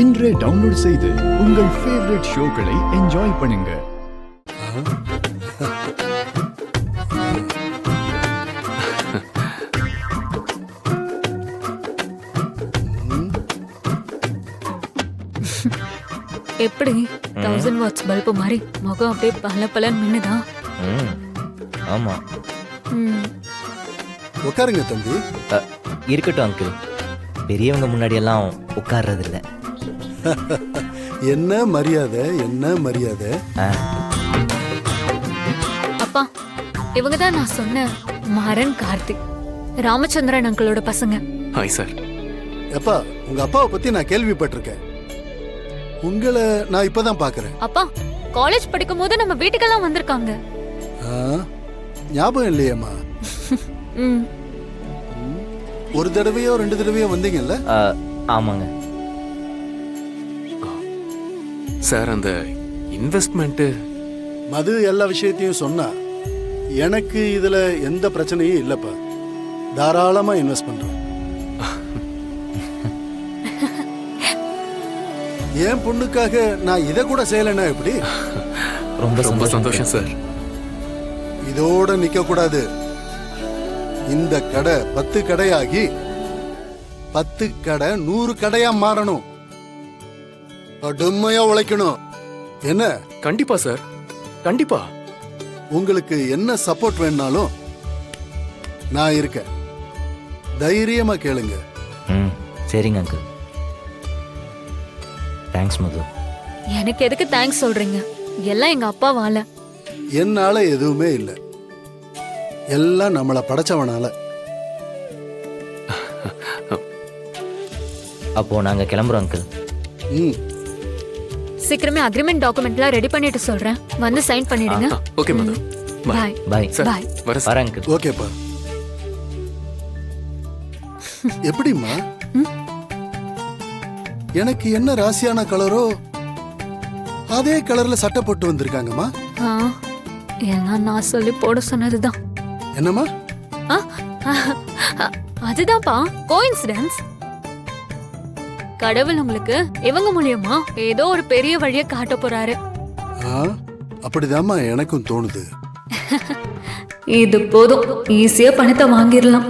இன்றே டவுன்லோட் செய்து உங்கள் ஃபேவரட் ஷோக்களை என்ஜாய் பண்ணுங்க. எப்படி 1000 வாட்ஸ் பல்பு மாதிரி முகம் அப்படியே பல பலன்னு மின்னுதா? ஆமா. உட்காருங்க தம்பி. இருக்கட்டும் அங்கிள், பெரியவங்க முன்னாடி எல்லாம் உட்கார்றது இல்ல. என்ன மரியாதை, என்ன மரியாதை. அப்பா, இவங்க தான் நான் சொன்ன மாறன் கார்த்திக், ராமச்சந்திரன் அங்கிளோட பசங்க. Hi sir. அப்பா, உங்க அப்பாவை பத்தி நான் கேள்விப்பட்டிருக்கேன். உங்களை நான் இப்பதான் பாக்குறேன். அப்பா, காலேஜ் படிக்கும் போது நம்ம வீட்டுக்கெல்லாம் வந்திருக்காங்க. ஞாபகம் இல்லையம்மா? ஒரு தடவையோ 2 தடவையோ வந்தீங்கல்ல? ஆமாங்க சார். அந்த இன்வெஸ்ட்மெண்ட் மது எல்லா விஷயத்தையும் சொன்னா எனக்கு இதுல எந்த பிரச்சனையும் இல்லப்பா. தாராளமா இன்வெஸ்ட் பண்றேன். என் பொண்ணுக்காக நான் இதை கூட செய்யலைன்னா எப்படி? ரொம்ப சந்தோஷம் சார். இதோட நிக்க கூடாது. இந்த கடை 10 கடையாகி 10 கடை 100 கடையா மாறணும். கடுமையா உழைக்கணும். என்ன? கண்டிப்பா சார், கண்டிப்பா. உங்களுக்கு என்ன சப்போர்ட் வேணாலும் நான் இருக்கேன். தைரியமா கேளுங்க. சரிங்க அங்கிள். தேங்க்ஸ் மது. எனக்கு எதுக்கு தேங்க்ஸ் சொல்றீங்க? எல்லாம் எங்க அப்பாவால. என்னால எதுவுமே இல்லை, எல்லாம் நம்மளை படைச்சவனால. அப்போ நாங்க கிளம்புறோம் அங்கிள். சீக்கிரமே அக்ரிமெண்ட் டாக்குமெண்ட்லாம் ரெடி பண்ணிட்டு சொல்றேன், வந்து சைன் பண்ணிடுங்க. ஓகே மது. பாய். பாய். பாய். வரேன் அங்கிள். ஓகேப்பா. எப்படிம்மா? எனக்கு என்ன ராசியான கலரோ அதே கலர்ல சட்டை போட்டு வந்திருக்காங்கம்மா. எல்லாம் நான் சொல்லி போட சொன்னதுதான். என்னம்மா? அதுதான்ப்பா கோயின்சிடன்ஸ். கடவுள் உங்களுக்கு இவங்க மூலியமா ஏதோ ஒரு பெரிய வழியை காட்ட போறாரு. அப்படிதாம்மா எனக்கும் தோணுது. இது போதும், ஈஸியா பணத்தை வாங்கிடலாம்.